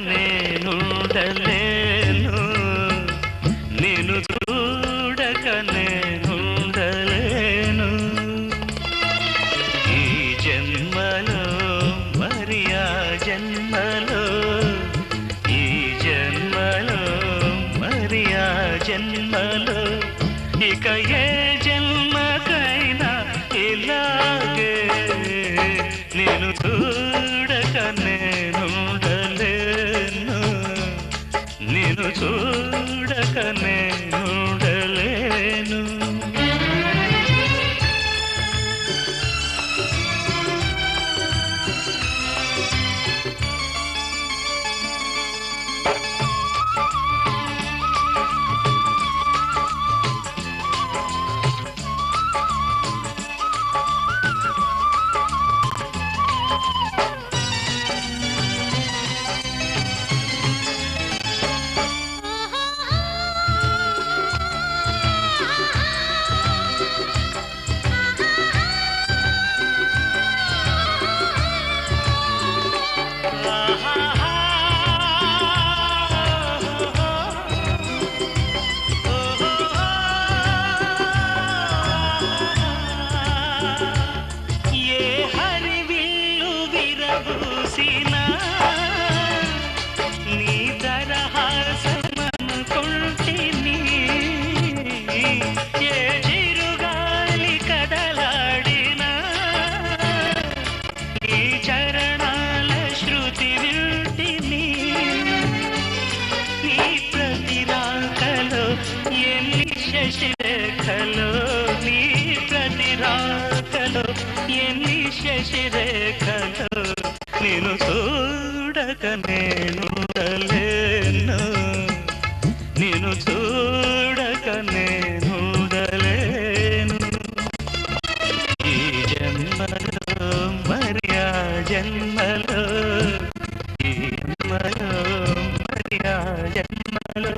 నేనుండలేను నిన్ను చూడక నేనుండలేను ఈ జన్మలో మరి ఆ జన్మలో ఈ జన్మలో మరి ఆ జన్మలో ఇక ఏ జన్మకైనా ఇలాగే నేను చూడక నేనుండలేను నిన్ను చూడక నేనుండలేను శశిరేఖలో నీ ప్రతిరాకలో ఎన్ని శశిరేఖలో నేను చూడక నేనుండలేను నేను చూడక నేనుండలేను ఈ జన్మలో మరి ఆ జన్మలో ఈ జన్మలో మరి ఆ జన్మలో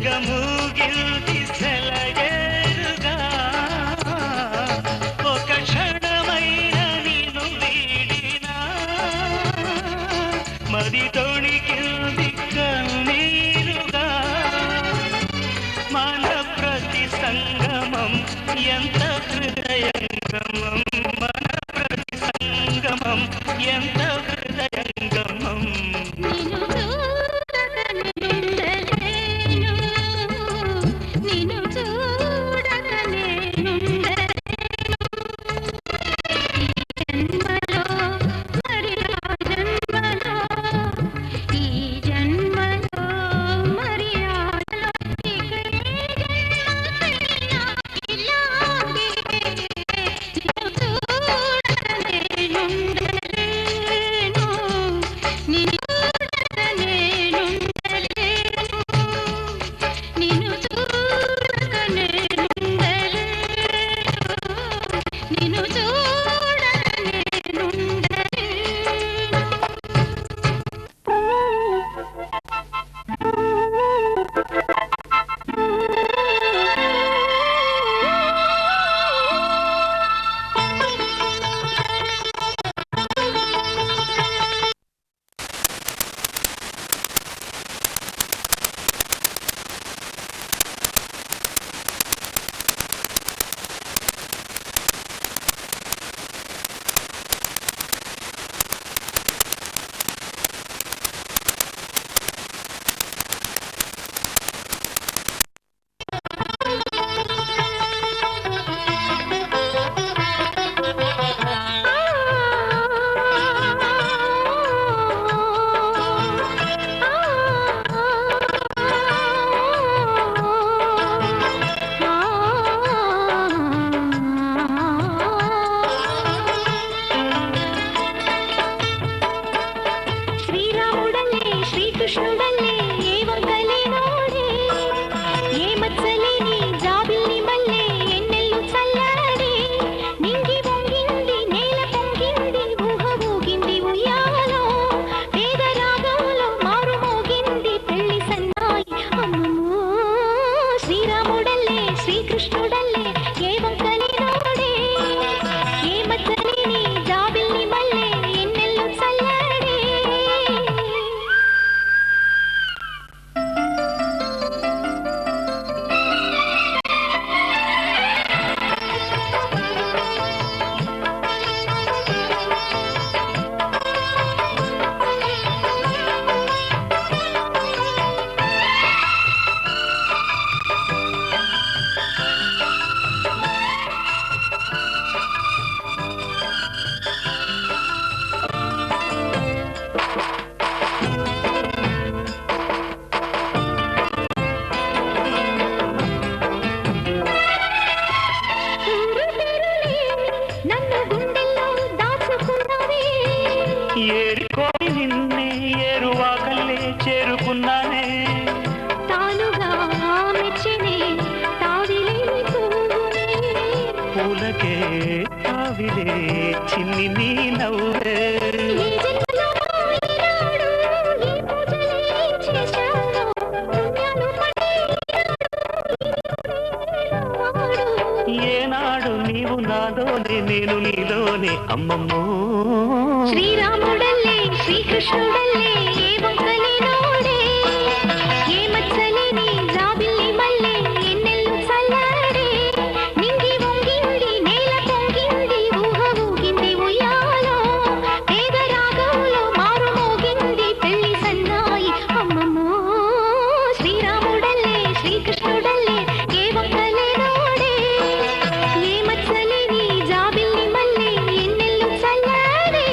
జగముగిల్ది సెలయేరుగా ఒక క్షణమైన నిన్ను వీడినా మరి తొణికిల్ది కన్నీరుగా మన ప్రతి సంగమం ఎంత హృదయంగమం మన ప్రతి సంగమం ఎంత హృదయంగమం చిన్ని నీ నవ్వే. ఏనాడు నీవు నాలోనే నేను నీలోనే అమ్మమ్మో. శ్రీరాముడల్లే శ్రీకృష్ణుడల్లే ఏ వంకలే నోడే ఏ మచ్చలేని జాబిల్లి మల్లె ఎన్నెల్లు చల్లాడే నింగి వంగింది నేల పొంగింది ఊహ ఊగింది ఉయ్యాలో పేద రాగంలో మారు మోగింది పెళ్లి సన్నాయి అమ్మమ్మో. శ్రీరాముడల్లే శ్రీకృష్ణుడల్లే ఏ వంకలే నోడే ఏ మచ్చలేని జాబిల్లి మల్లె ఎన్నెల్లు చల్లాడే.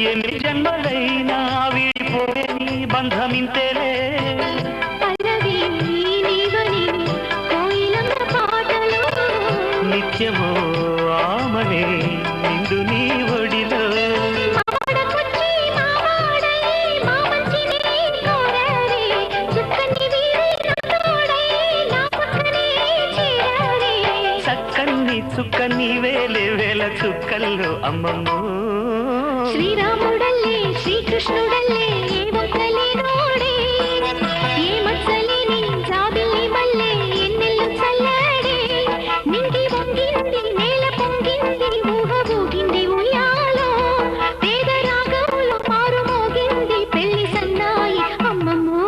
ఎన్ని జన్మలైనా వీడిపోయే నీ బంధమింతేలే. నిత్యమో ఆమనే నిండు నీ ఒడిలో. చక్కన్ని చుక్కన్ని వేలే వేల చుక్కల్లో అమ్మమ్మో. శ్రీరాముడల్లే శ్రీకృష్ణుడల్లే ఏ వంకలే నోడే ఏ మచ్చలేని జాబిల్లి మల్లె ఎన్నెల్లు చల్లాడే నింగి వంగింది నేల పొంగింది ఊహ ఊగింది ఉయ్యాలో పేద రాగంలో మారు మోగింది పెళ్లి సన్నాయి అమ్మమ్మో.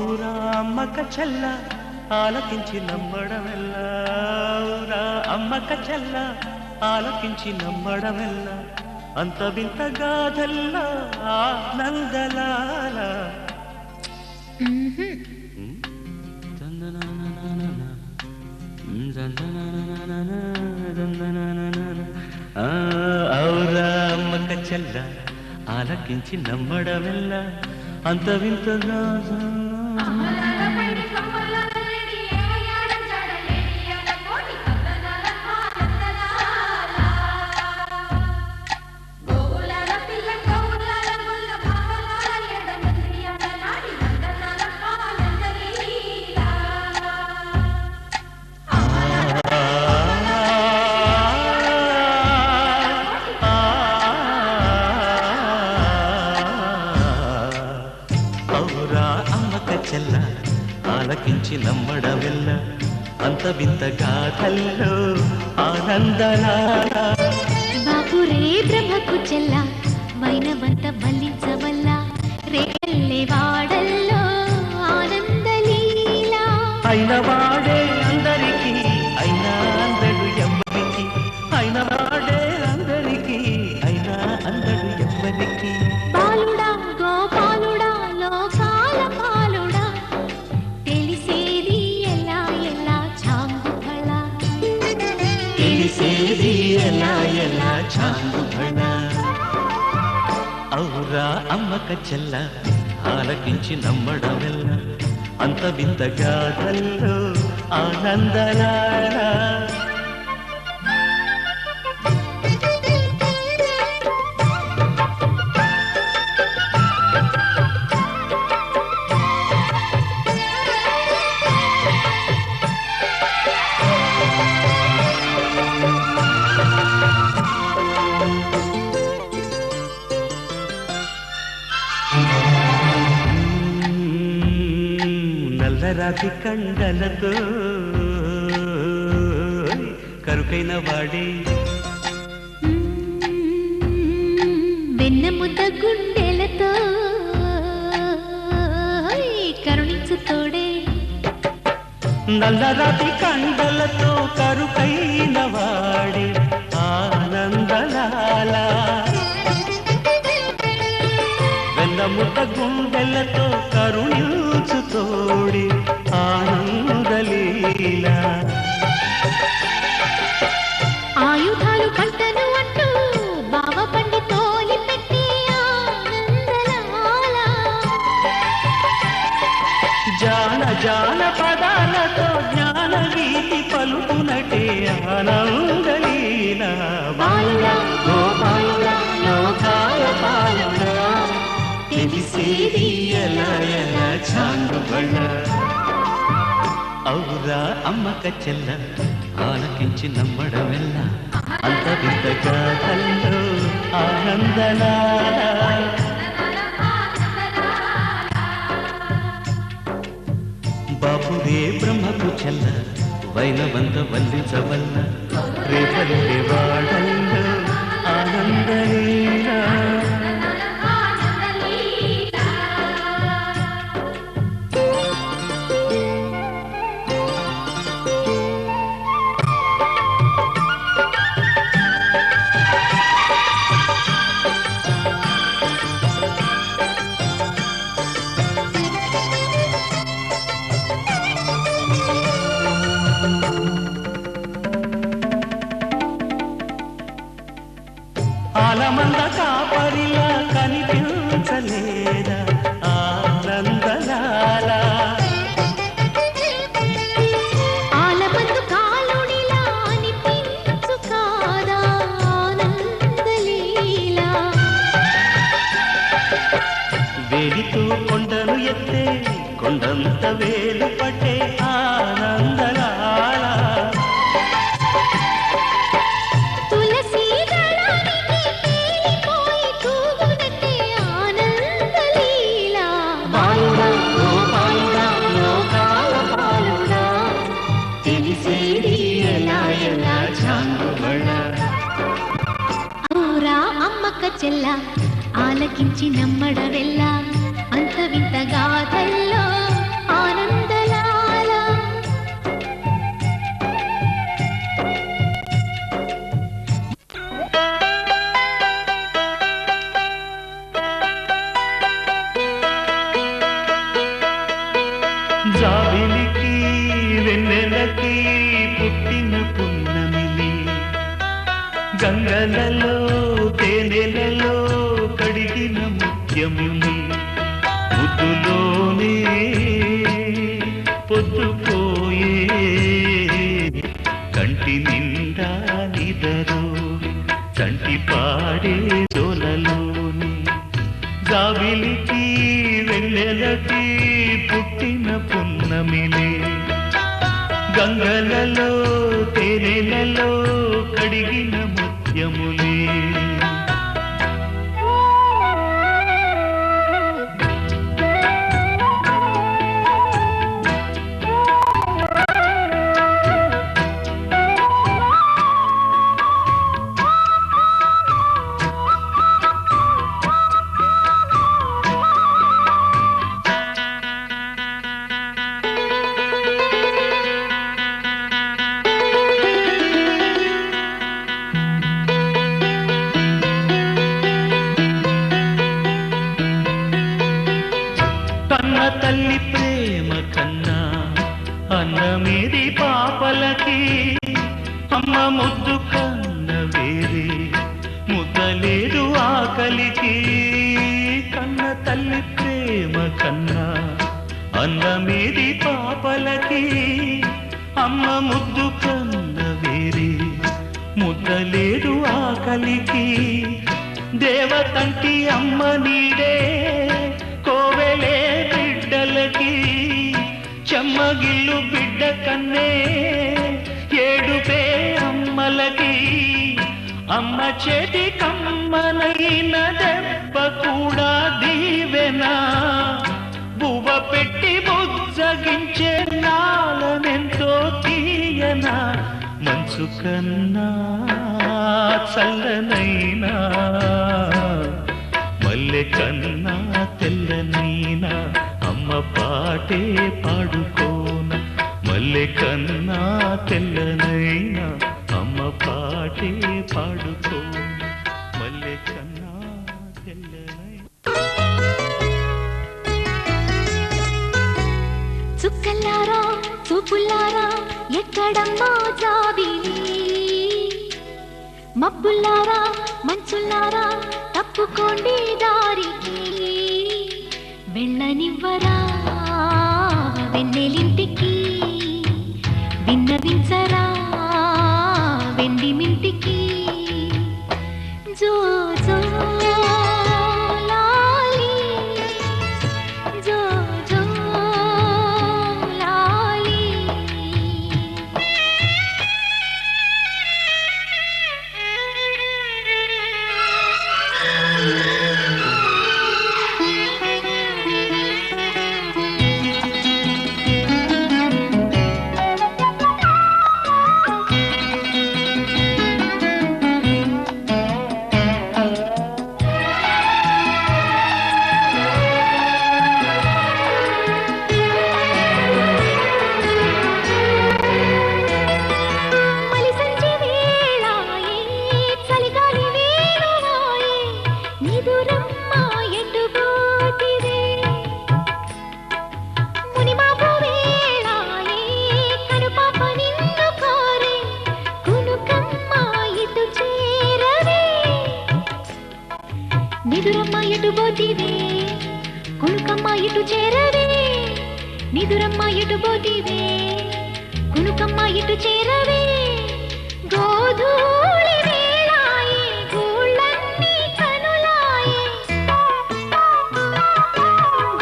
ఔరా అమ్మక చెల్ల ఆలకించి నమ్మడమెల్ల ఔరా అమ్మక చెల్ల ఆలకించి నమ్మడమెల్ల అంత వింత గాథల్లా ఆనందలాల ఔరా అమ్మక చెల్ల ఆలకించి నమ్మడమెల్ల అంత వింత చెల్ల ఆలకించి నమ్మడమెల్ల అంత వింత గాథల్లో ఆనందలాల బాపురే బ్రహ్మకు చెల్ల వైనవంత వల్లించవల్ల రేగల్లే వాడల్లో ఆనందలీల అయిన వాడే అందరికీ అయినా అందడు ఎవ్వరికి అయిన వాడే అందరికీ అయినా అందడు ఎవ్వరికి బాలుడా గోపాలుడా లోకాల పాలుడా తెలిసేది ఎలా ఎలా చాంగుఫళ తెలిసేది ఎలా ఎలా చాంగుఫళ ఔరా అమ్మక చెల్ల ఆలకించి నమ్మడమెల్ల అంత వింత గాథల్లో ఆనందలాల నల్లరాతి కండలతో కరుకైన వాడే వెన్నముద్ద గుండెలతో కరుణించు తోడే నల్లరాతి కండలతో కరుకైన వాడే ఆనందలాల వెన్నముద్ద గుండెలతో కరుణించు తోడి ఆనందలీల ఆయుధాలు పంటను అంటూ బావ పండి తోలి పెట్టి ఆనందలాల జాన జాన పదాలతో జ్ఞాన గీతి పలుకునటే ఆనందలీల బాలుడా గోపాలుడా లోకాల పాలుడా తెలిసేది ఎలా ఎలా చాంగుబళ్ళ ఔరా అమ్మక చెల్ల ఆలకించి నమ్మడమెల్ల అంత వింత గాథల్లో ఆనందలాల బాపురే బ్రహ్మకు చెల్ల వైనవంత వల్లించవల్ల రేపల్లె వాడల్లో ఆనందలీల ఆలమంద కాపరిలా కనిపించలేదా ఆనందలాల ఆలమందు కాలుడిలా అనిపించు కాదా ఆనందలీల వేలితో కొండను ఎత్తే కొండంత వేలు పట్టే ఆనందలాల తులసి దళానికి తేలిపోయి తూగునట్టే ఆనందలీల బాలుడా గోపాలుడా లోకాల పాలుడా తెలిసేది ఎలా ఎలా చాంగుబళ్ళ ఔరా అమ్మక చెల్ల ఆలకించి నమ్మడవెల్ల అంత వింత గాథల్లో గంగలలో తేనెలలో కడిగిన ముత్యముని ముద్దులోనే పొద్దుపోయే కంటి నిండా నిదరు కంటి పాడే జోలలోని జాబిలికి వెన్నెలకి పుట్టిన పున్నమిలే గంగలలో తేనెలలో కడిగిన ముత్యములే తల్లి ప్రేమ కన్నా అన్నమేది పాపలకి అమ్మ ముద్దు కన్న వేరే ముద్దలేదు ఆకలికి కన్న తల్లి ప్రేమ కన్నా అన్నమేది పాపలకి అమ్మ ముద్దు కన్న వేరే ముద్దలేదు ఆకలికి దేవతంటి అమ్మ నీడే కోవెలే బిడ్డలకి చెమ్మగిల్లు బిడ్డ కన్నే ఏడుపే అమ్మలకి అమ్మ చేతి కమ్మనైన దెబ్బ కూడా దీవెనా బువ్వ పెట్టి బుజ్జగించే నాలనెంతో తీయనా మంచు కన్నా చల్లనైనా మల్లె కన్నా తెల్లనైనా అమ్మ పాటే పాడుకోన మల్లె కన్నా తెల్లనైనా అమ్మ పాటే పాడుకోన మల్లె కన్నా తెల్లనైనా చుక్కల్లారా చూపుల్లారా ఎక్కడమ్మా జాబిలి మబ్బుల్లారా మంచుల్లారా తప్పుకోండి దారికి వెళ్ళనివ్వరా వెన్నెలింటికి విన్నవించరా వెండి మింటికి జో జో లాలి జో జో లాలి నిదురమ్మ ఎటు పోతివే కునుకమ్మ ఇటు చేరవే నిదురమ్మ ఎటు పోతివే కునుకమ్మ ఇటు చేరవే గోధూళి వేళాయే గూళ్ళన్నీ కనులాయే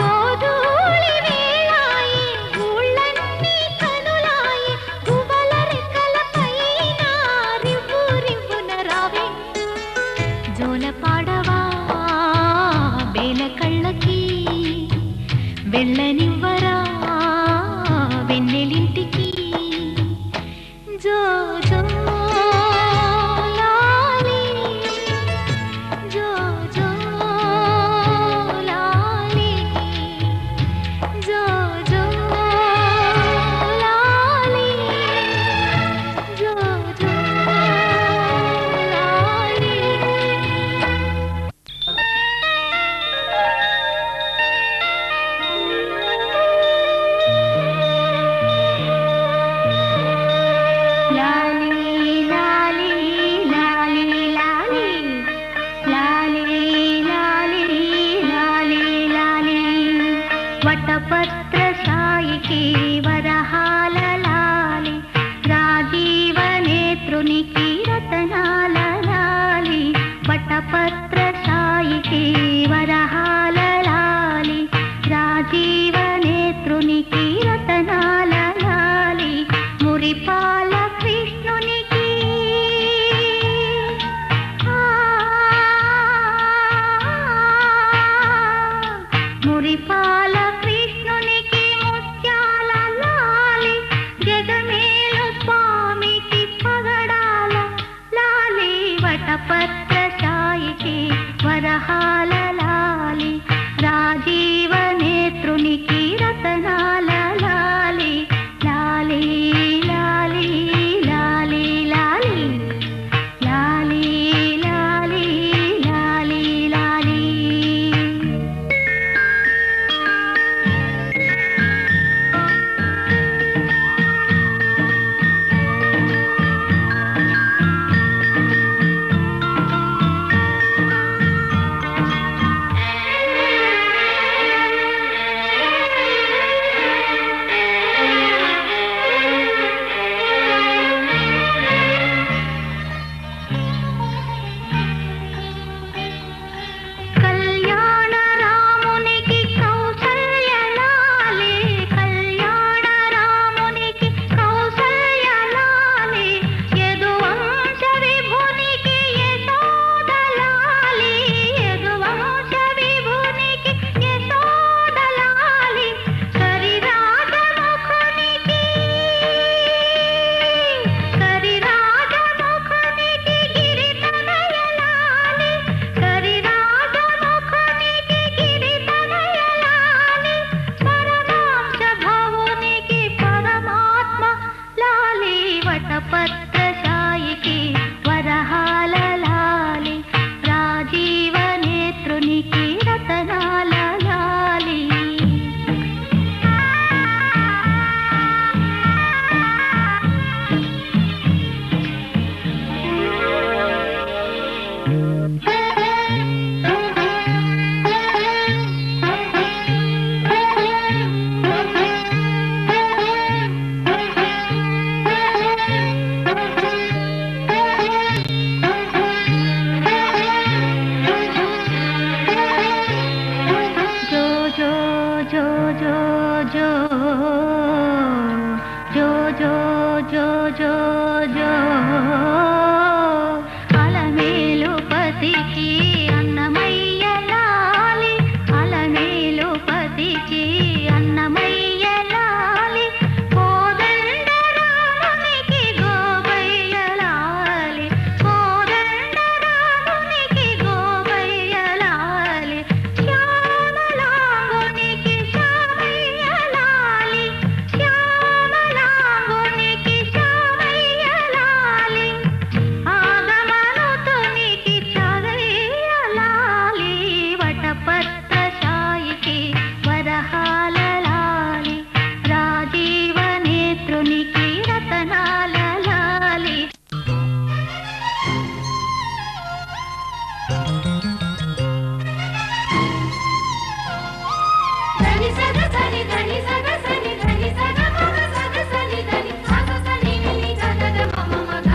గోధూళి వేళాయే గూళ్ళన్నీ కనులాయే గువ్వల రెక్కల పైన రివ్వు రివ్వున రావే జోల పాడవా బేల కళ్ళకి వెళ్ళనివ్వరా వెన్నెలింటికి జో జో లాలి జో జో లాలి జో జో లాలి జో జో లాలి వటపత్రశాయికి వరహాల లాలి రాజీవ నేత్రునికి రతనాల లాలి లాలి లాలి లాలి లాలి లాలి లాలి లాలి లాలి. కళ్యాణ రామునికి కౌసల్య లాలి కళ్యాణ రామునికి కౌసల్య లాలి యదువంశ విభునికి యశోద లాలి యదువంశ విభునికి యశోద లాలి కరిరాజముఖునికి గిరితనయ లాలి కరిరాజముఖునికి గిరితనయ లాలి పరమాంశ భవునికి పరమాత్మ లాలి వటపత్రశాయికి వరహాల లాలి రాజీవ నేత్రునికి రతనాల లాలి. జో జో జో జో జో జో జో జో జో అలమేలుపతికి అన్నమయ్య లాలి అలమేలుపతికి అన్నమయ్య లాలి కోదండరామునికి గోపయ్య లాలి కోదండరామునికి గోపయ్య లాలి శ్యామలాంగునికి శ్యామయ్య లాలి శ్యామలాంగునికి శ్యామయ్య లాలి ఆగమనుతునికి చదయ్య లాలి వటపత్రశాయికి వరహాల లాలి రాజీవ నేత్రునికి రతనాల లాలి. ధని సగ సని ధని సగ సని ధని సగ మగ సగ సని ధని సగ సని ని ధ ధ మమ మగ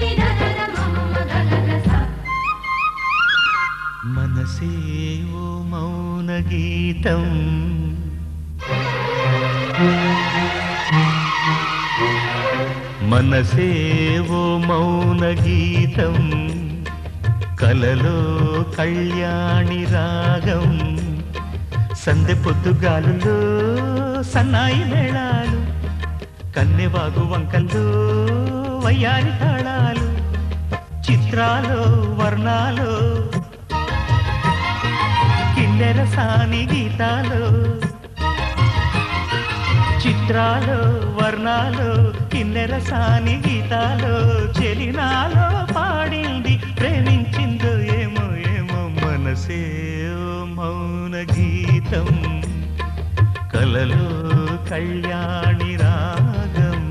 ని ధ ధ మమ మగ గగ స. మనసే ఓ మౌన గీతం మనసే ఓ మౌన గీతం కలలో కళ్యాణి రాగం సందె పొద్దుగాలులో సన్నాయి మేళాలు కన్నెవాగు వంకల్లో వయ్యారి తాళాలు చిత్రాలు వర్ణాలు కిన్నెర సాని గీతాలు చిత్రాలు వర్ణాలు కిన్నెర సాని గీతాలు చెలినాలో పాడింది ప్రేమించిందో ఏమో ఏమో మనసే ఓ మౌన గీతం కలలో కళ్యాణి రాగం.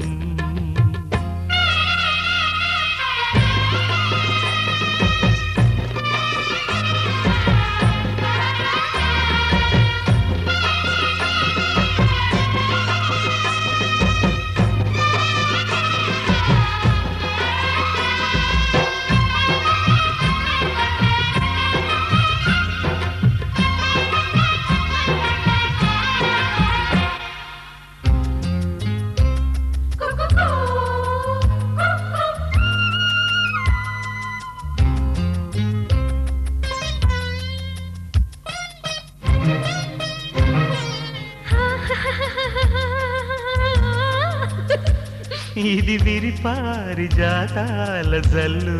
ఇది విరిపారి జాతాల జల్లు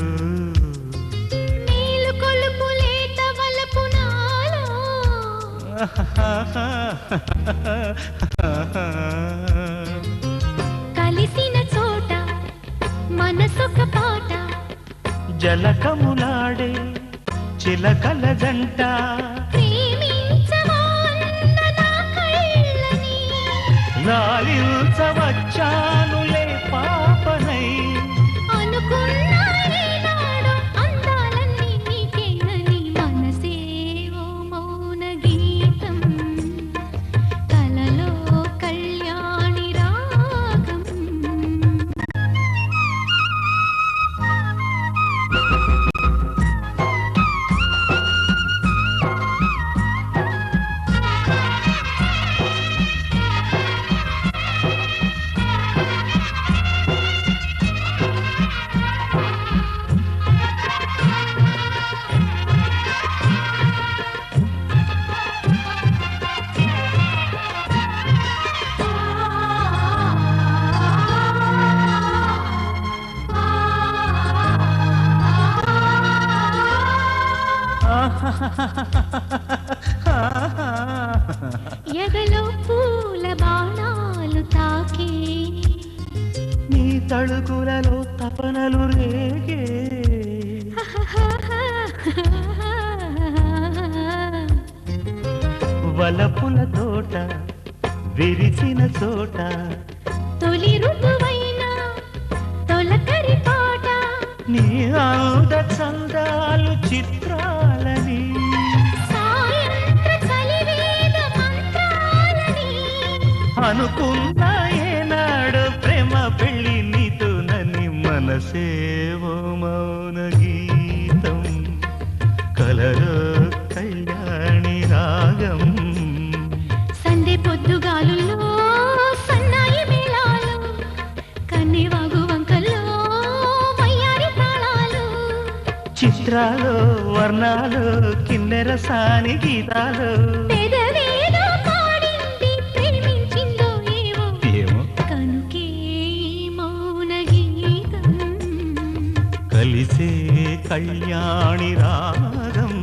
నీలు కొలుపు లేత వలపు నాలో కలిసిన చోట మనసొక పాట జలకములాడే చిలకల జంట ప్రేమించవా అన్న నా కళ్ళని లాలించవచ్చానులే పాపనై అనుకున్న ఈనాడు అందాలన్నీ నీకేనని మనసే ఓ మౌన గీతం కలలో కళ్యాణి రాగం ఎదలో పూల బాణాలు తాకే నీ తళుకులలో తపనలు రేగే వలపుల తోట విరిచిన చోట తొలి ఋతువైన తొలకరి పాట నీ ఆద చందాలు చిత్రాలని సాయంత్ర చలివేద మంత్రాలని అనుకున్న ఏనాడు ప్రేమ పెళ్ళి నీతోనని మనసేవో మౌన గీతం కలలో కళ్యాణి రాగం సందె పొద్దుగాలుల్లో సన్నాయి మేళాలు కన్నెవాగు వంకల్లో వయ్యారి తాళాలు చిత్రాలు వర్ణాలు కిన్నెర సాని గీతాలు పెదవేదో పాడింది ప్రేమించిందో ఏవో ఏమో కనుకే ఈ మౌన గీతం కలిసే కళ్యాణి రాగం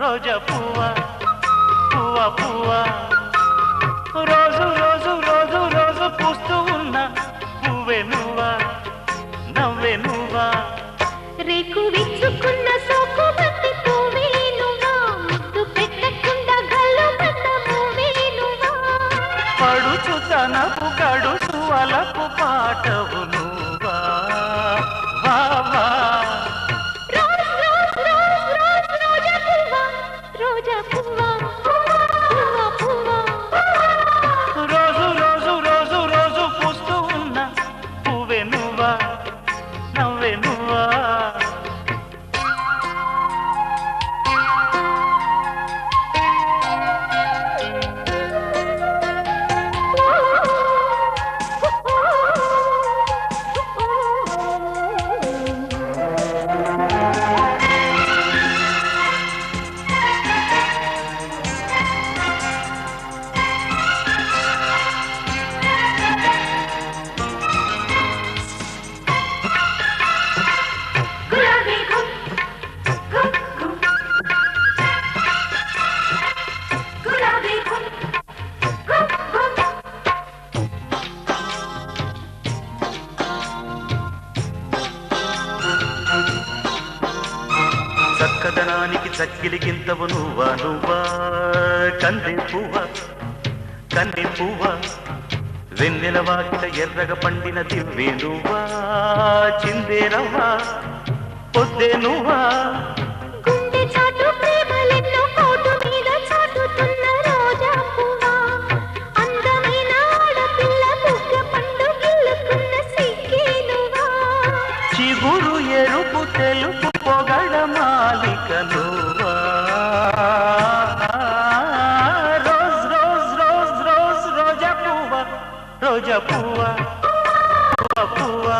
రోజా పువ్వ పువ్వ పువ్వ రోజు రోజు రోజు రోజు పూస్తూ ఉన్న పువ్వే నువ్వా నవ్వే నువ్వా రేకు విచ్చుకున్న సోకు బట్టి పువ్వే నువ్వా ముద్దు పెట్టకుండా గల్లు పడ్డ పువ్వే నువ్వా పడుచు తనపు కడుసు అలకు పాటవు నువ్వా వా వా రోజ్ రోజ్ రోజ్ రోజ్ రోజా పువ్వా పువ్వా పువ్వా రోజు రోజు రోజు రోజు పూస్తూ ఉన్న పువ్వే నువ్వా నవ్వే నువ్వా గులాబీ గుమ్ గుమ్ గుమ్ గులాబీ గుమ్ గుమ్ గుమ్ చక్కదనానికి చక్కిలిగింతవు నువ్వా నువ్వా కన్నె పువ్వ వెన్నెల వాకిట ఎర్రగ పండిన దివ్వే నువ్వా చిందేరవ్వా పొద్దే నువ్వా గుండె చాటు ప్రేమలెన్నో కోటు మీద చాటుతున్న రోజా పువ్వా అందమైన ఆడపిల్ల బుగ్గ పండు గిల్లుకున్న సిగ్గే నువ్వా చిగురు ఎరుపు తెలుపు పొగడ మాలిక నువ్వా రోజ్ రోజ్ రోజ్ రోజ్ రోజా పువ్వా పువ్వా పువ్వా